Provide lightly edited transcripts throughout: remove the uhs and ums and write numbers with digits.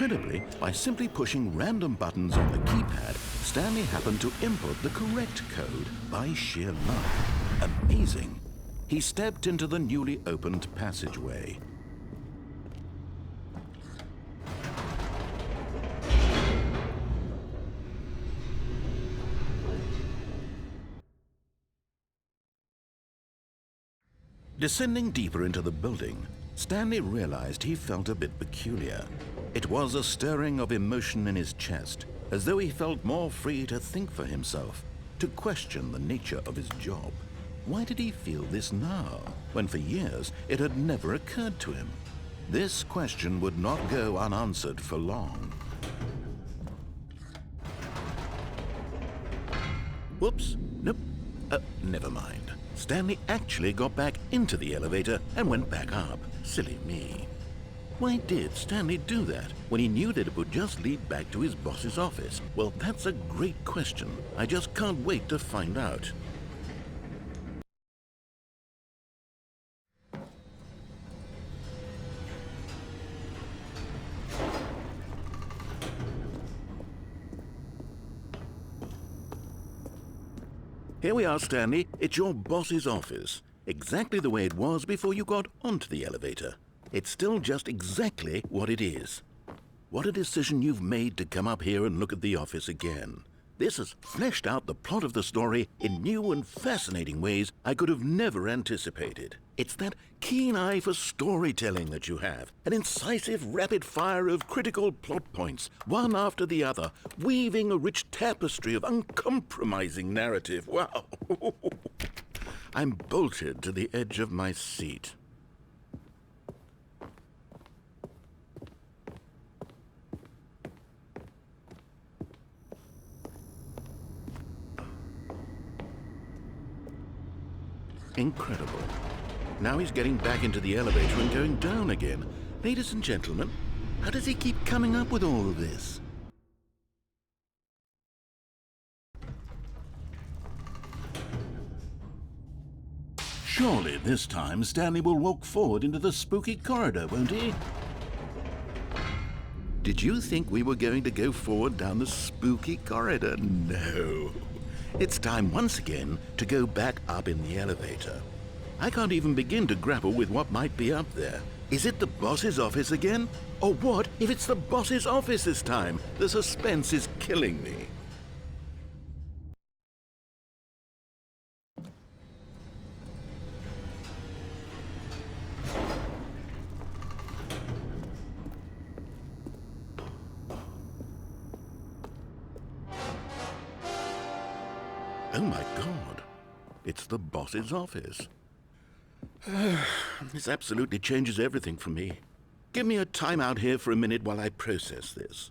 Incredibly, by simply pushing random buttons on the keypad, Stanley happened to input the correct code by sheer luck. Amazing. He stepped into the newly opened passageway. Descending deeper into the building, Stanley realized he felt a bit peculiar. It was a stirring of emotion in his chest, as though he felt more free to think for himself, to question the nature of his job. Why did he feel this now, when for years it had never occurred to him? This question would not go unanswered for long. Whoops, nope, never mind. Stanley actually got back into the elevator and went back up. Silly me. Why did Stanley do that when he knew that it would just lead back to his boss's office? Well, that's a great question. I just can't wait to find out. Here we are, Stanley. It's your boss's office. Exactly the way it was before you got onto the elevator. It's still just exactly what it is. What a decision you've made to come up here and look at the office again. This has fleshed out the plot of the story in new and fascinating ways I could have never anticipated. It's that keen eye for storytelling that you have, an incisive rapid fire of critical plot points, one after the other, weaving a rich tapestry of uncompromising narrative. Wow! I'm bolted to the edge of my seat. Incredible. Now he's getting back into the elevator and going down again. Ladies and gentlemen, how does he keep coming up with all of this? Surely this time Stanley will walk forward into the spooky corridor, won't he? Did you think we were going to go forward down the spooky corridor? No. It's time once again to go back up in the elevator. I can't even begin to grapple with what might be up there. Is it the boss's office again? Or what if it's the boss's office this time? The suspense is killing me. Oh my God, it's the boss's office. This absolutely changes everything for me. Give me a time out here for a minute while I process this.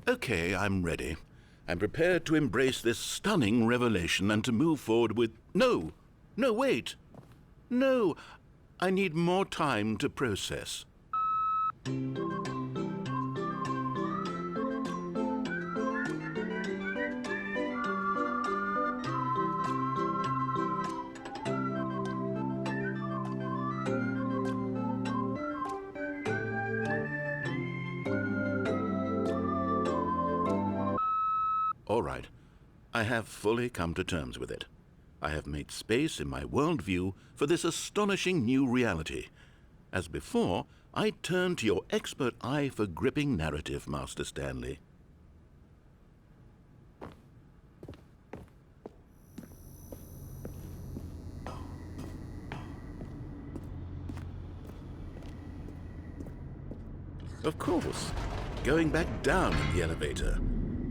Okay, I'm ready. I'm prepared to embrace this stunning revelation and to move forward with... No, wait. No, I need more time to process. All right, I have fully come to terms with it. I have made space in my worldview for this astonishing new reality. As before, I turn to your expert eye for gripping narrative, Master Stanley. Of course, going back down in the elevator.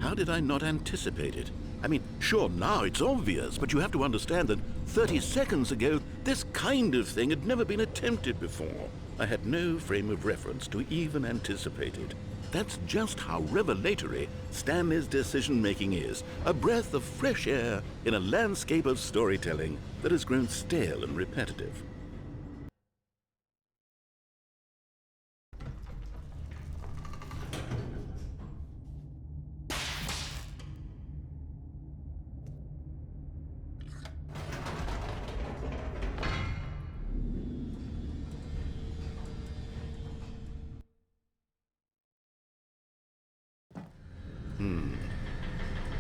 How did I not anticipate it? I mean, sure, now it's obvious, but you have to understand that 30 seconds ago, this kind of thing had never been attempted before. I had no frame of reference to even anticipate it. That's just how revelatory Stanley's decision-making is, a breath of fresh air in a landscape of storytelling that has grown stale and repetitive.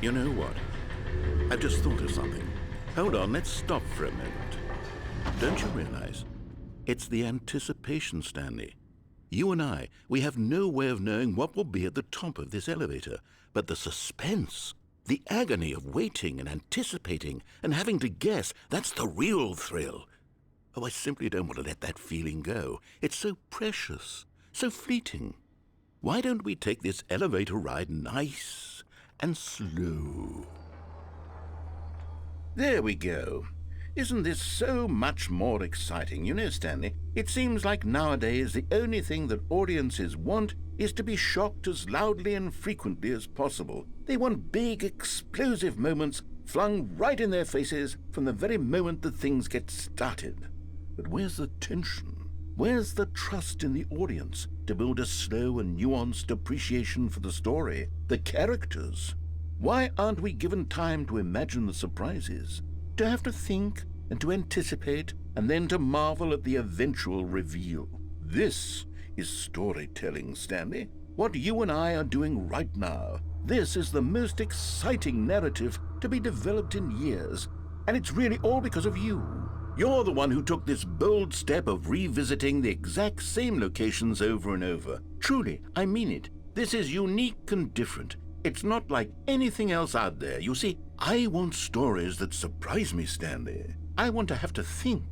You know what? I've just thought of something. Hold on, let's stop for a moment. Don't you realize? It's the anticipation, Stanley. You and I, we have no way of knowing what will be at the top of this elevator, but the suspense, the agony of waiting and anticipating and having to guess, that's the real thrill. Oh, I simply don't want to let that feeling go. It's so precious, so fleeting. Why don't we take this elevator ride nice and slow? There we go. Isn't this so much more exciting? You know, Stanley, it seems like nowadays the only thing that audiences want is to be shocked as loudly and frequently as possible. They want big, explosive moments flung right in their faces from the very moment that things get started. But where's the tension? Where's the trust in the audience to build a slow and nuanced appreciation for the story, the characters? Why aren't we given time to imagine the surprises? To have to think and to anticipate and then to marvel at the eventual reveal. This is storytelling, Stanley. What you and I are doing right now. This is the most exciting narrative to be developed in years, and it's really all because of you. You're the one who took this bold step of revisiting the exact same locations over and over. Truly, I mean it. This is unique and different. It's not like anything else out there. You see, I want stories that surprise me, Stanley. I want to have to think.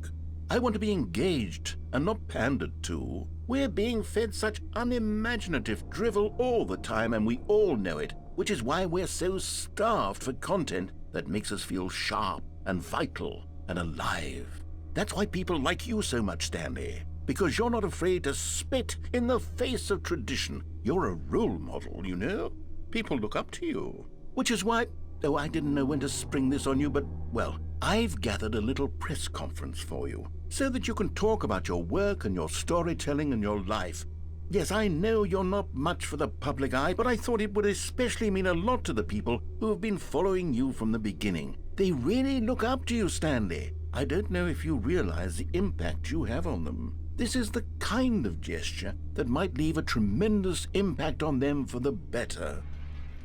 I want to be engaged and not pandered to. We're being fed such unimaginative drivel all the time, and we all know it, which is why we're so starved for content that makes us feel sharp and vital and alive. That's why people like you so much, Stanley, because you're not afraid to spit in the face of tradition. You're a role model, you know? People look up to you, which is why, oh, I didn't know when to spring this on you, but, well, I've gathered a little press conference for you so that you can talk about your work and your storytelling and your life. Yes, I know you're not much for the public eye, but I thought it would especially mean a lot to the people who have been following you from the beginning. They really look up to you, Stanley. I don't know if you realize the impact you have on them. This is the kind of gesture that might leave a tremendous impact on them for the better.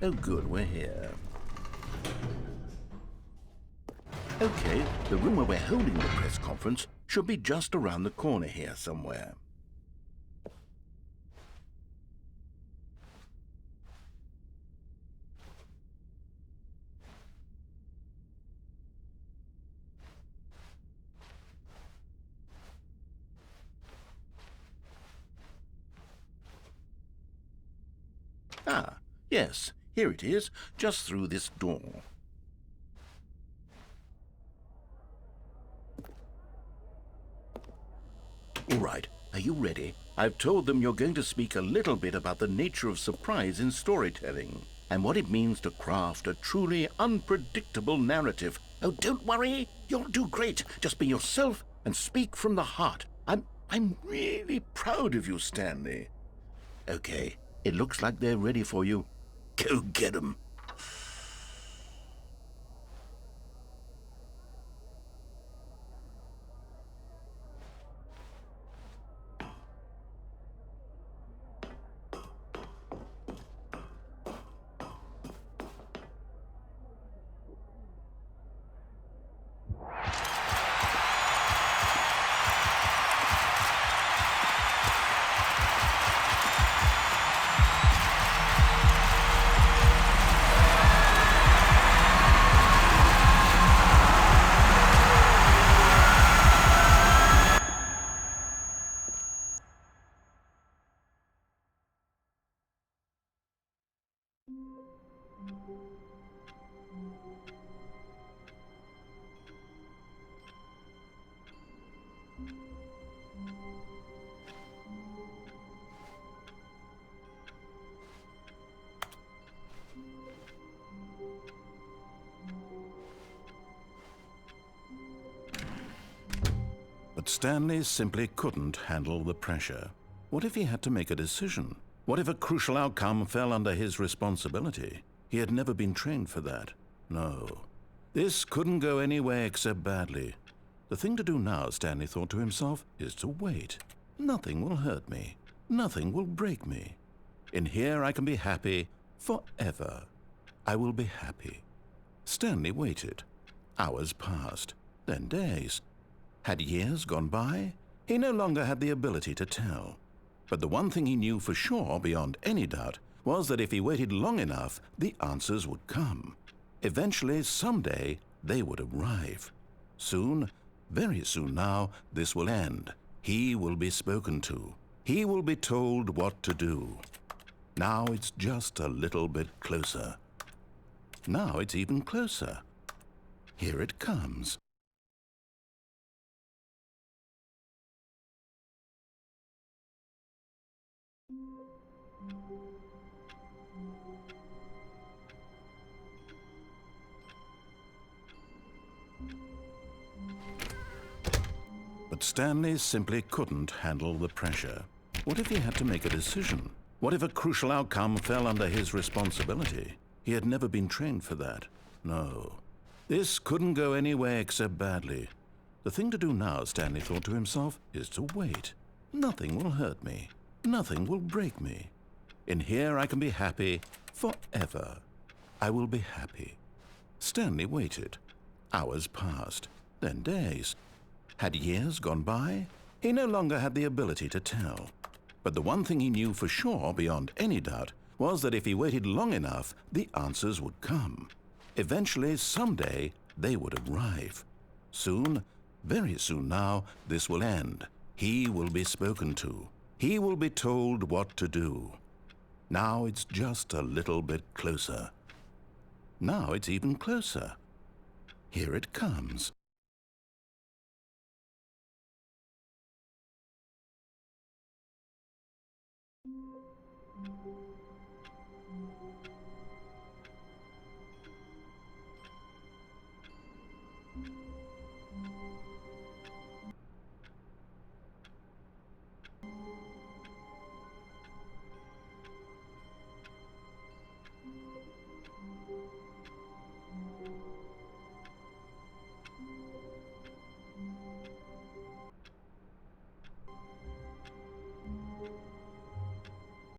Oh, good, we're here. Okay, the room where we're holding the press conference should be just around the corner here somewhere. Ah, yes, here it is, just through this door. All right, are you ready? I've told them you're going to speak a little bit about the nature of surprise in storytelling and what it means to craft a truly unpredictable narrative. Oh, don't worry, you'll do great. Just be yourself and speak from the heart. I'm really proud of you, Stanley. Okay, it looks like they're ready for you. Go get 'em. But Stanley simply couldn't handle the pressure. What if he had to make a decision? What if a crucial outcome fell under his responsibility? He had never been trained for that. No. This couldn't go any way except badly. The thing to do now, Stanley thought to himself, is to wait. Nothing will hurt me. Nothing will break me. In here I can be happy forever. I will be happy. Stanley waited. Hours passed, then days. Had years gone by? He no longer had the ability to tell. But the one thing he knew for sure, beyond any doubt, was that if he waited long enough, the answers would come. Eventually, someday, they would arrive. Soon, very soon now, this will end. He will be spoken to. He will be told what to do. Now it's just a little bit closer. Now it's even closer. Here it comes. But Stanley simply couldn't handle the pressure. What if he had to make a decision? What if a crucial outcome fell under his responsibility? He had never been trained for that. No. This couldn't go any way except badly. The thing to do now, Stanley thought to himself, is to wait. Nothing will hurt me. Nothing will break me. In here I can be happy forever. I will be happy. Stanley waited. Hours passed, then days. Had years gone by? He no longer had the ability to tell. But the one thing he knew for sure, beyond any doubt, was that if he waited long enough, the answers would come. Eventually, someday, they would arrive. Soon, very soon now, this will end. He will be spoken to. He will be told what to do. Now it's just a little bit closer. Now it's even closer. Here it comes.